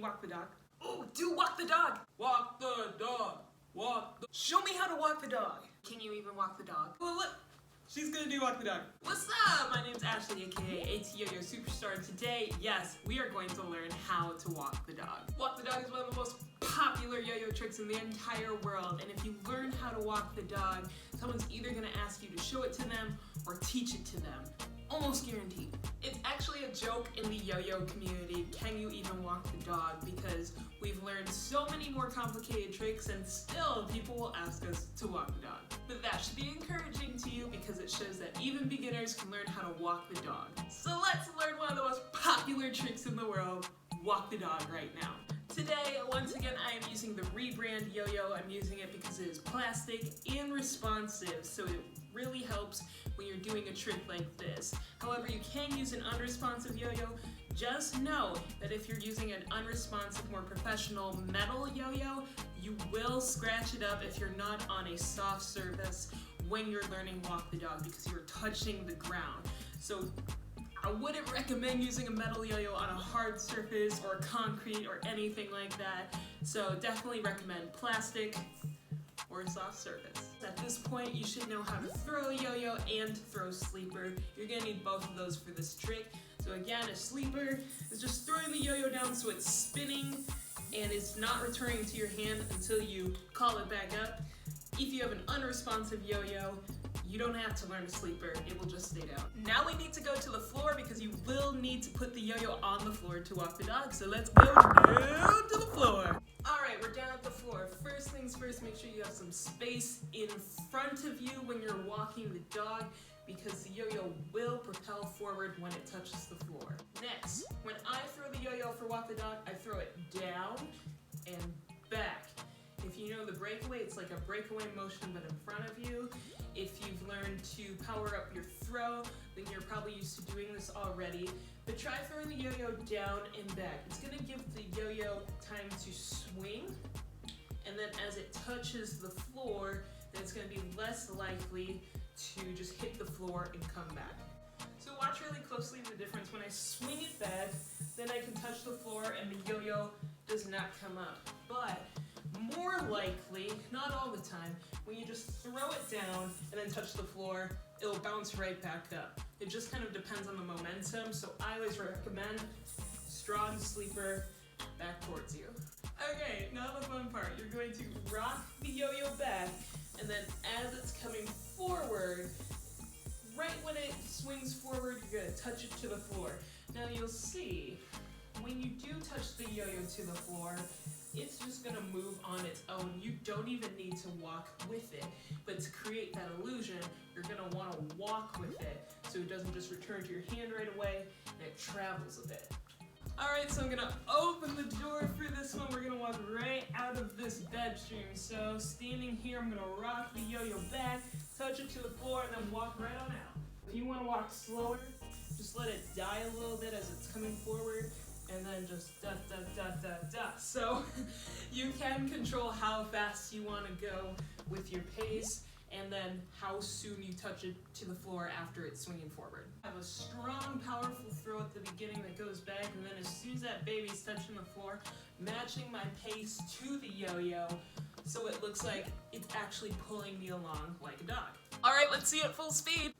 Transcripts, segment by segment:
walk the dog? Oh, do walk the dog! Walk the dog! Walk the... Show me how to walk the dog! Can you even walk the dog? Well, look! She's gonna do walk the dog. What's up? My name's Ashley, aka Atyoyo Superstar, and today, yes, we are going to learn how to walk the dog. Walk the dog is one of the most popular yo-yo tricks in the entire world, and if you learn how to walk the dog, someone's either gonna ask you to show it to them or teach it to them. Almost guaranteed. It's actually a joke in the yo-yo community, can you even walk the dog? Because we've learned so many more complicated tricks and still people will ask us to walk the dog. But that should be encouraging to you because it shows that even beginners can learn how to walk the dog. So let's learn one of the most popular tricks in the world, walk the dog right now. Today, once again, I am using the Rebrand yo-yo. I'm using it because it is plastic and responsive, so it really helps when you're doing a trick like this. However, you can use an unresponsive yo-yo. Just know that if you're using an unresponsive, more professional metal yo-yo, you will scratch it up if you're not on a soft surface when you're learning walk the dog because you're touching the ground. So I wouldn't recommend using a metal yo-yo on a hard surface or concrete or anything like that. So definitely recommend plastic or a soft surface. At this point, you should know how to throw a yo-yo and throw a sleeper. You're gonna need both of those for this trick. So again, a sleeper is just throwing the yo-yo down so it's spinning and it's not returning to your hand until you call it back up. If you have an unresponsive yo-yo, you don't have to learn a sleeper, it will just stay down. Now we need to go to the floor because you will need to put the yo-yo on the floor to walk the dog. So let's go down to the floor. All right, we're down at the floor. First things first, make sure you have some space in front of you when you're walking the dog because the yo-yo will propel forward when it touches the floor. Next, when I throw the yo-yo for walk the dog, I throw it down and back. If you know the breakaway, it's like a breakaway motion but in front of you. If you've learned to power up your throw, then you're probably used to doing this already. But try throwing the yo-yo down and back. It's gonna give the yo-yo time to swing, and then as it touches the floor, then it's gonna be less likely to just hit the floor and come back. So watch really closely the difference. When I swing it back, then I can touch the floor and the yo-yo does not come up. But more likely, not all the time, when you just throw it down and then touch the floor, it'll bounce right back up. It just kind of depends on the momentum, so I always recommend strong sleeper back towards you. Okay, now the fun part. You're going to rock the yo-yo back, and then as it's coming forward, right when it swings forward, you're going to touch it to the floor. Now you'll see, when you do touch the yo-yo to the floor, it's just gonna move on its own. You don't even need to walk with it. But to create that illusion, you're gonna wanna walk with it so it doesn't just return to your hand right away and it travels a bit. All right, so I'm gonna open the door for this one. We're gonna walk right out of this bedroom. So standing here, I'm gonna rock the yo-yo back, touch it to the floor, and then walk right on out. If you wanna walk slower, just let it die a little bit as it's coming forward. And then just da da da da da. So you can control how fast you want to go with your pace and then how soon you touch it to the floor after it's swinging forward. I have a strong, powerful throw at the beginning that goes back, and then as soon as that baby's touching the floor, matching my pace to the yo-yo so it looks like it's actually pulling me along like a dog. All right, let's see it full speed.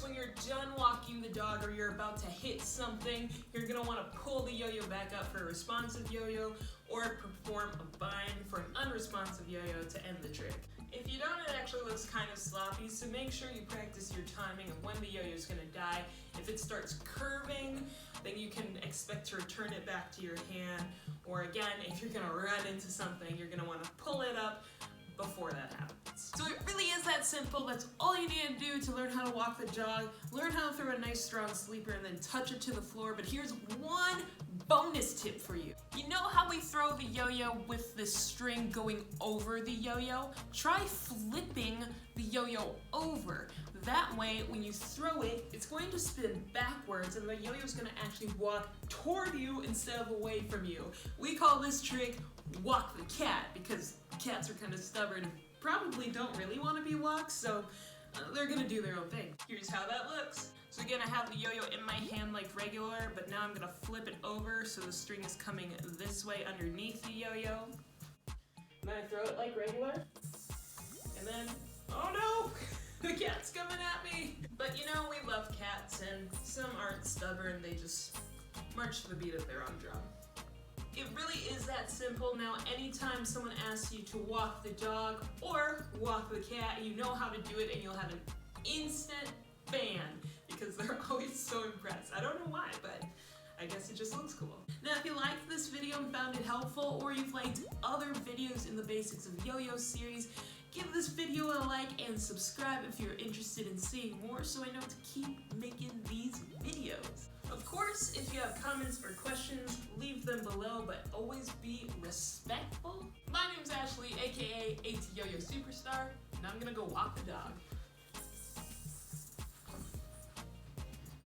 When you're done walking the dog or you're about to hit something, you're going to want to pull the yo-yo back up for a responsive yo-yo or perform a bind for an unresponsive yo-yo to end the trick. If you don't, it actually looks kind of sloppy, so make sure you practice your timing of when the yo-yo is going to die. If it starts curving, then you can expect to return it back to your hand, or again, if you're going to run into something, you're going to want to pull it up before that happens. So it really is that simple. That's all you need to do to learn how to walk the dog, learn how to throw a nice strong sleeper, and then touch it to the floor. But here's one bonus tip for you. You know how we throw the yo-yo with the string going over the yo-yo? Try flipping the yo-yo over. That way, when you throw it, it's going to spin backwards and the yo-yo is going to actually walk toward you instead of away from you. We call this trick walk the cat because cats are kind of stubborn and probably don't really want to be walked, so they're going to do their own thing. Here's how that looks. So again, I have the yo-yo in my hand like regular, but now I'm gonna flip it over so the string is coming this way underneath the yo-yo. And then I throw it like regular. And then, oh no! The cat's coming at me! But you know, we love cats, and some aren't stubborn, they just march to the beat of their own drum. It really is that simple. Now, anytime someone asks you to walk the dog or walk the cat, you know how to do it, and you'll have an instant fan because they're always so impressed. I don't know why, but I guess it just looks cool. Now, if you liked this video and found it helpful, or you've liked other videos in the basics of Yoyo Series, give this video a like and subscribe if you're interested in seeing more so I know to keep making these videos. Of course, if you have comments or questions, leave them below, but always be respectful. My name's Ashley, aka atyoyo Superstar, and I'm gonna go walk the dog.